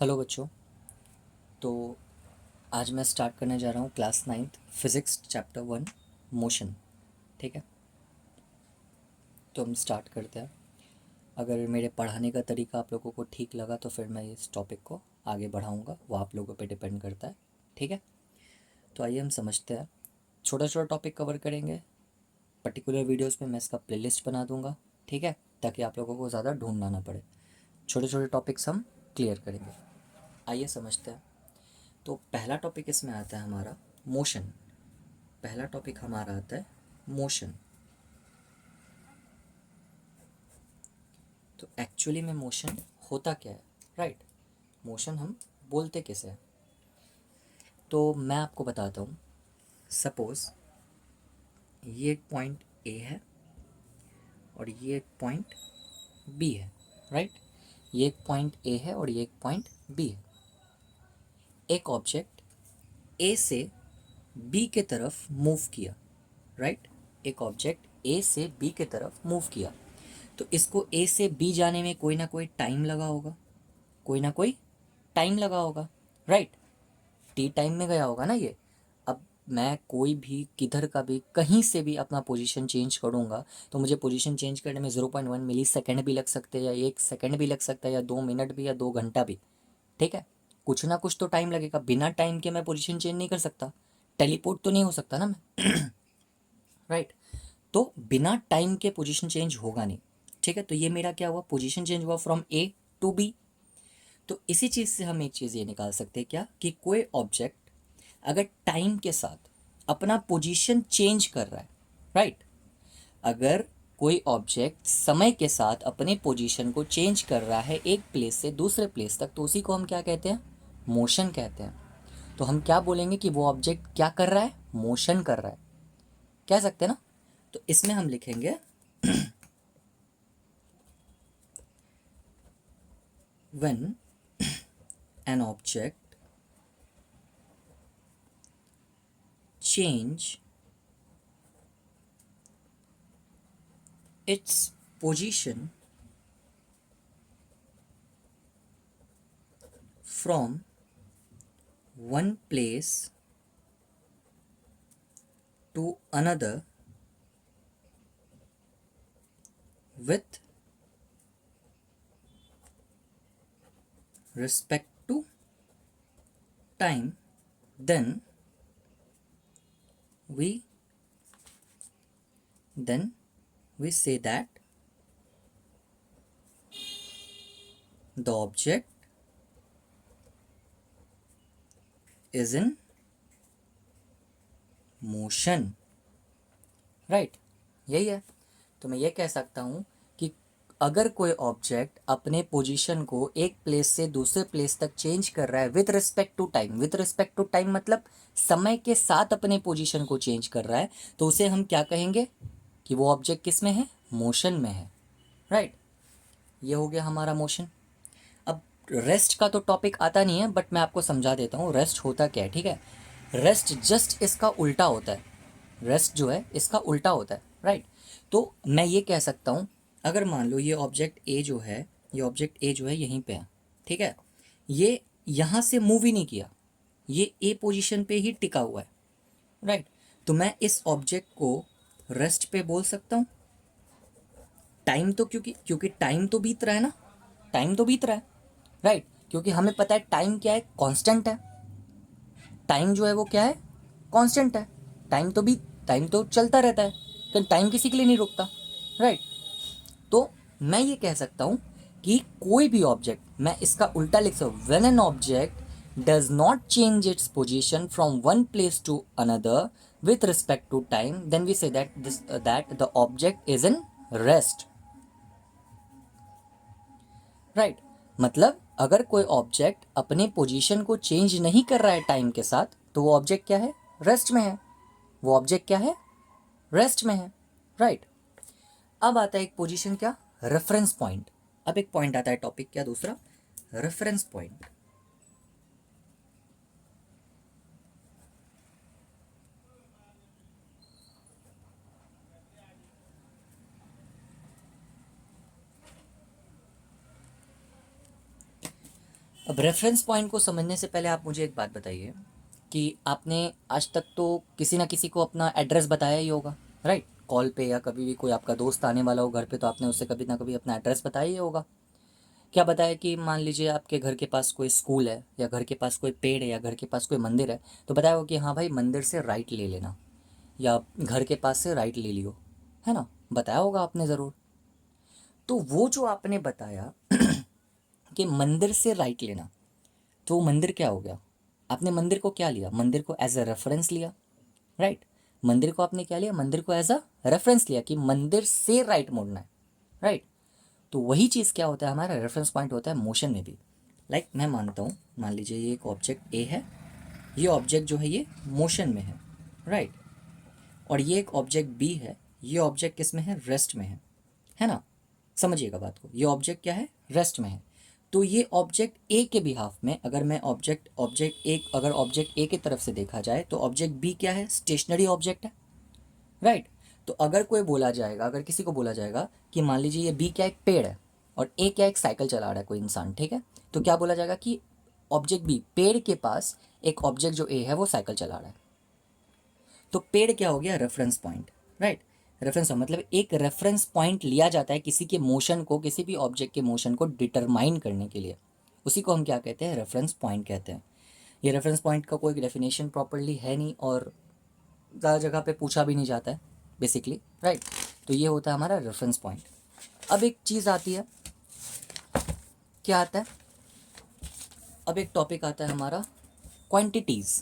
Hello बच्चों। तो आज मैं स्टार्ट करने जा रहा हूँ class 9th physics chapter 1 motion. ठीक है, तो हम स्टार्ट करते हैं। अगर मेरे पढ़ाने का तरीका आप लोगों को ठीक लगा तो फिर मैं इस टॉपिक को आगे बढ़ाऊँगा, वो आप लोगों पे डिपेंड करता है। ठीक है, तो आइए हम समझते हैं। छोटा छोटा टॉपिक कवर करेंगे। पर्टिकुलर वीडियोज़ में मैं इसका प्लेलिस्ट बना दूँगा। ठीक है, ताकि आप लोगों को ज़्यादा ढूंढना ना पड़े। छोटे छोटे टॉपिक्स हम क्लियर करेंगे। आइए समझते हैं। तो पहला टॉपिक इसमें आता है हमारा मोशन। पहला टॉपिक हमारा आता है मोशन। तो एक्चुअली में मोशन होता क्या है, राइट? मोशन हम बोलते कैसे हैं? तो मैं आपको बताता हूँ। सपोज़ ये एक पॉइंट ए है और ये एक पॉइंट बी है, राइट? ये एक पॉइंट ए है और ये एक पॉइंट बी है। एक ऑब्जेक्ट ए से बी के तरफ मूव किया, राइट? एक ऑब्जेक्ट ए से बी के तरफ मूव किया, तो इसको ए से बी जाने में कोई ना कोई टाइम लगा होगा, कोई ना कोई टाइम लगा होगा, राइट? टी टाइम में गया होगा ना ये। अब मैं कोई भी किधर का भी कहीं से भी अपना पोजीशन चेंज करूँगा तो मुझे पोजीशन चेंज करने में 0.1 मिली सेकेंड भी लग सकते हैं, या 1 सेकेंड भी लग सकता है, या 2 मिनट भी, या 2 घंटा भी। ठीक है, कुछ ना कुछ तो टाइम लगेगा। बिना टाइम के मैं पोजीशन चेंज नहीं कर सकता। टेलीपोर्ट तो नहीं हो सकता ना मैं। राइट? तो बिना टाइम के पोजीशन चेंज होगा नहीं। ठीक है, तो ये मेरा क्या हुआ, पोजीशन चेंज हुआ फ्रॉम ए टू बी। तो इसी चीज़ से हम एक चीज़ ये निकाल सकते हैं क्या, कि कोई ऑब्जेक्ट अगर टाइम के साथ अपना पोजीशन चेंज कर रहा है, राइट? अगर कोई ऑब्जेक्ट समय के साथ अपने पोजीशन को चेंज कर रहा है एक प्लेस से दूसरे प्लेस तक, तो उसी को हम क्या कहते हैं, मोशन कहते हैं। तो हम क्या बोलेंगे कि वो ऑब्जेक्ट क्या कर रहा है, मोशन कर रहा है, कह सकते हैं ना। तो इसमें हम लिखेंगे when an object change its position from one place to another with respect to time, then we then we say that the object is in motion, right? यही है। तो मैं ये कह सकता हूँ कि अगर कोई ऑब्जेक्ट अपने पोजीशन को एक प्लेस से दूसरे प्लेस तक चेंज कर रहा है with respect to time, with respect to time मतलब समय के साथ अपने पोजीशन को चेंज कर रहा है, तो उसे हम क्या कहेंगे कि वो ऑब्जेक्ट किस में है, मोशन में है, राइट? ये हो गया हमारा मोशन। अब रेस्ट का तो टॉपिक आता नहीं है, बट मैं आपको समझा देता हूँ रेस्ट होता क्या है। ठीक है, रेस्ट जस्ट इसका उल्टा होता है। रेस्ट जो है इसका उल्टा होता है, राइट? तो मैं ये कह सकता हूँ, अगर मान लो ये ऑब्जेक्ट ए जो है, ये ऑब्जेक्ट ए जो है यहीं पे है, ठीक है, ये यहाँ से मूव ही नहीं किया, ये ए पोजीशन पे ही टिका हुआ है, राइट? तो मैं इस ऑब्जेक्ट को रेस्ट पे बोल सकता हूँ। टाइम तो क्योंकि क्योंकि टाइम तो बीत रहा है ना, टाइम तो बीत रहा है, राइट? क्योंकि हमें पता है टाइम क्या है, कांस्टेंट है। टाइम जो है वो क्या है, कांस्टेंट है। टाइम तो चलता रहता है, लेकिन टाइम किसी के लिए नहीं रुकता, राइट? तो मैं ये कह सकता हूँ कि कोई भी ऑब्जेक्ट, मैं इसका उल्टा लिख सकता हूँ, when an object does not change its position from one place to another with respect to time, then we say that the object is in rest, right? मतलब अगर कोई ऑब्जेक्ट अपने पोजीशन को चेंज नहीं कर रहा है टाइम के साथ, तो वो ऑब्जेक्ट क्या है, रेस्ट में है। वो ऑब्जेक्ट क्या है, रेस्ट में है, राइट? अब आता है एक पोजीशन क्या, रेफरेंस पॉइंट। अब एक पॉइंट आता है टॉपिक क्या दूसरा, रेफरेंस पॉइंट। अब रेफरेंस पॉइंट को समझने से पहले आप मुझे एक बात बताइए कि आपने आज तक तो किसी ना किसी को अपना एड्रेस बताया ही होगा, राइट? कॉल पे या कभी भी कोई आपका दोस्त आने वाला हो घर पे तो आपने उससे कभी ना कभी अपना एड्रेस बताया ही होगा। क्या बताया कि मान लीजिए आपके घर के पास कोई स्कूल है या घर के पास कोई पेड़ है या घर के पास कोई मंदिर है, तो बताया हो कि हाँ भाई मंदिर से राइट ले लेना या घर के पास से राइट ले लियो, है ना? बताया होगा आपने ज़रूर। तो वो जो आपने बताया कि मंदिर से राइट लेना, तो वो मंदिर क्या हो गया? आपने मंदिर को क्या लिया? मंदिर को एज अ रेफरेंस लिया, राइट? मंदिर को आपने क्या लिया? मंदिर को एज अ रेफरेंस लिया कि मंदिर से राइट मुड़ना है, राइट? तो वही चीज़ क्या होता है, हमारा रेफरेंस पॉइंट होता है मोशन में भी। लाइक मैं मानता हूँ, मान लीजिए ये एक ऑब्जेक्ट ए है, ये ऑब्जेक्ट जो है ये मोशन में है, राइट? और ये एक ऑब्जेक्ट बी है, ये ऑब्जेक्ट किस में है? रेस्ट में है ना? समझिएगा बात को, ये ऑब्जेक्ट क्या है? रेस्ट में है। तो ये ऑब्जेक्ट ए के बिहाफ में अगर मैं ऑब्जेक्ट ऑब्जेक्ट एक अगर ऑब्जेक्ट ए की तरफ से देखा जाए तो ऑब्जेक्ट बी क्या है? स्टेशनरी ऑब्जेक्ट है, राइट? तो अगर कोई बोला जाएगा, अगर किसी को बोला जाएगा कि मान लीजिए ये बी क्या एक पेड़ है और ए क्या एक साइकिल चला रहा है कोई इंसान, ठीक है? तो क्या बोला जाएगा कि ऑब्जेक्ट बी, पेड़ के पास एक ऑब्जेक्ट जो ए है वो साइकिल चला रहा है। तो पेड़ क्या हो गया? Reference point, right? रेफरेंस मतलब एक रेफरेंस पॉइंट लिया जाता है किसी के मोशन को, किसी भी ऑब्जेक्ट के मोशन को डिटरमाइन करने के लिए। उसी को हम क्या कहते हैं? रेफरेंस पॉइंट कहते हैं। ये रेफरेंस पॉइंट का कोई डेफिनेशन प्रॉपरली है नहीं और ज़्यादा जगह पे पूछा भी नहीं जाता है बेसिकली, राइट? तो ये होता है हमारा रेफरेंस पॉइंट। अब एक चीज़ आती है, क्या आता है? अब एक टॉपिक आता है हमारा क्वांटिटीज़।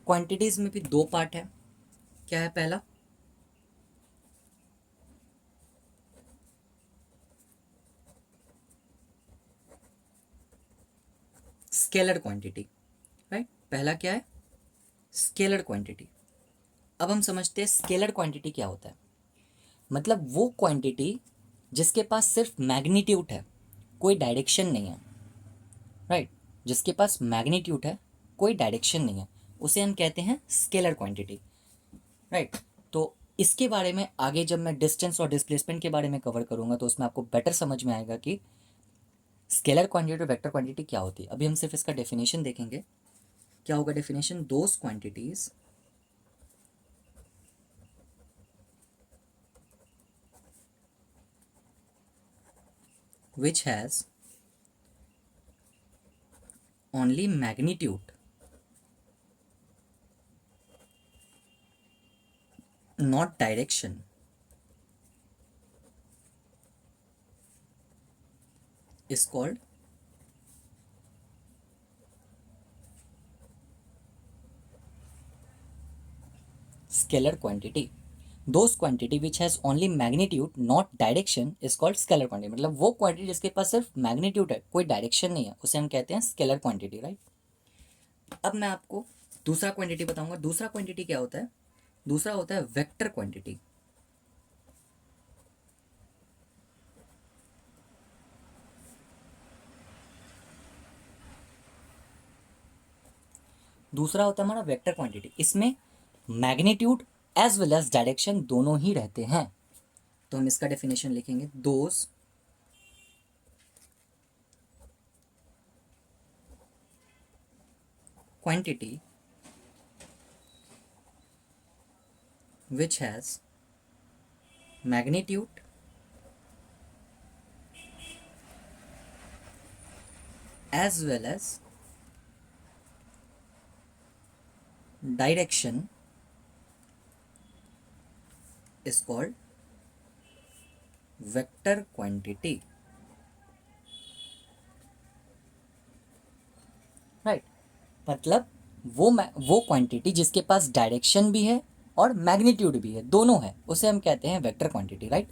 क्वांटिटीज़ में भी दो पार्ट है। क्या है? पहला स्केलर क्वांटिटी, राइट? पहला क्या है? Scalar quantity. अब हम समझते हैं स्केलर क्वांटिटी क्या होता है। मतलब वो क्वांटिटी जिसके पास सिर्फ मैग्नीट्यूड है, कोई डायरेक्शन नहीं है, राइट? जिसके पास मैग्नीट्यूड है, कोई डायरेक्शन नहीं है, उसे हम कहते हैं स्केलर क्वांटिटी, राइट? तो इसके बारे में आगे जब मैं डिस्टेंस और डिस्प्लेसमेंट के बारे में कवर करूंगा तो उसमें आपको बेटर समझ में आएगा कि स्केलर क्वांटिटी और वेक्टर क्वांटिटी क्या होती है। अभी हम सिर्फ इसका डेफिनेशन देखेंगे। क्या होगा definition? Those quantities which has only magnitude not direction is called scalar quantity. Those quantity which has only magnitude not direction is called scalar quantity. मतलब वो क्वांटिटी जिसके पास सिर्फ मैग्नीट्यूड है, कोई डायरेक्शन नहीं है, उसे हम कहते हैं स्केलर क्वांटिटी, राइट? अब मैं आपको दूसरा क्वांटिटी बताऊंगा। दूसरा क्वांटिटी क्या होता है? दूसरा होता है वेक्टर क्वांटिटी। दूसरा होता है हमारा वेक्टर क्वांटिटी। इसमें magnitude as well as direction दोनों ही रहते हैं। तो हम इसका डेफिनेशन लिखेंगे। Those quantity which has magnitude as well as direction is called vector quantity, right? मतलब वो क्वांटिटी जिसके पास डायरेक्शन भी है और मैग्नीट्यूड भी है, दोनों है, उसे हम कहते हैं वेक्टर क्वांटिटी, राइट?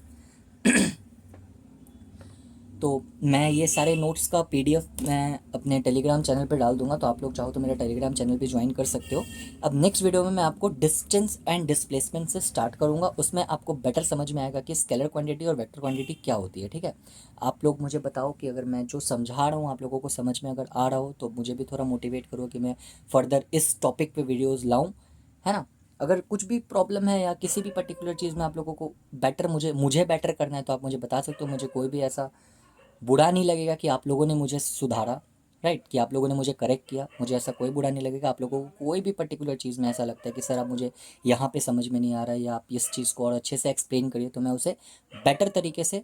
तो मैं ये सारे नोट्स का पीडीएफ मैं अपने टेलीग्राम चैनल पे डाल दूंगा, तो आप लोग चाहो तो मेरे टेलीग्राम चैनल पे ज्वाइन कर सकते हो। अब नेक्स्ट वीडियो में मैं आपको डिस्टेंस एंड डिस्प्लेसमेंट से स्टार्ट करूंगा। उसमें आपको बेटर समझ में आएगा कि स्केलर क्वांटिटी और वेक्टर क्वांटिटी क्या होती है, ठीक है? आप लोग मुझे बताओ कि अगर मैं जो समझा रहा हूँ आप लोगों को समझ में अगर आ रहा हो तो मुझे भी थोड़ा मोटिवेट करो कि मैं फर्दर इस टॉपिक पर वीडियोज़ लाऊँ। है ना। अगर कुछ भी प्रॉब्लम है या किसी भी पर्टिकुलर चीज़ में आप लोगों को बेटर मुझे बेटर करना है तो आप मुझे बता सकते हो। मुझे कोई भी ऐसा बुरा नहीं लगेगा कि आप लोगों ने मुझे सुधारा, राइट, कि आप लोगों ने मुझे करेक्ट किया। मुझे ऐसा कोई बुरा नहीं लगेगा। आप लोगों को कोई भी पर्टिकुलर चीज़ में ऐसा लगता है कि सर अब मुझे यहाँ पे समझ में नहीं आ रहा है या आप इस चीज़ को और अच्छे से एक्सप्लेन करिए, तो मैं उसे बेटर तरीके से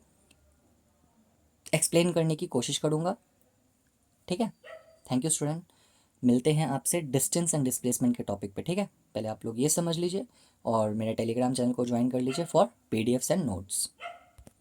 एक्सप्लेन करने की कोशिश करूँगा। ठीक है, थैंक यू स्टूडेंट। मिलते हैं आपसे डिस्टेंस एंड डिस्प्लेसमेंट के टॉपिक पे। ठीक है, पहले आप लोग ये समझ लीजिए और मेरे टेलीग्राम चैनल को ज्वाइन कर लीजिए फॉर पीडीएफ्स एंड नोट्स।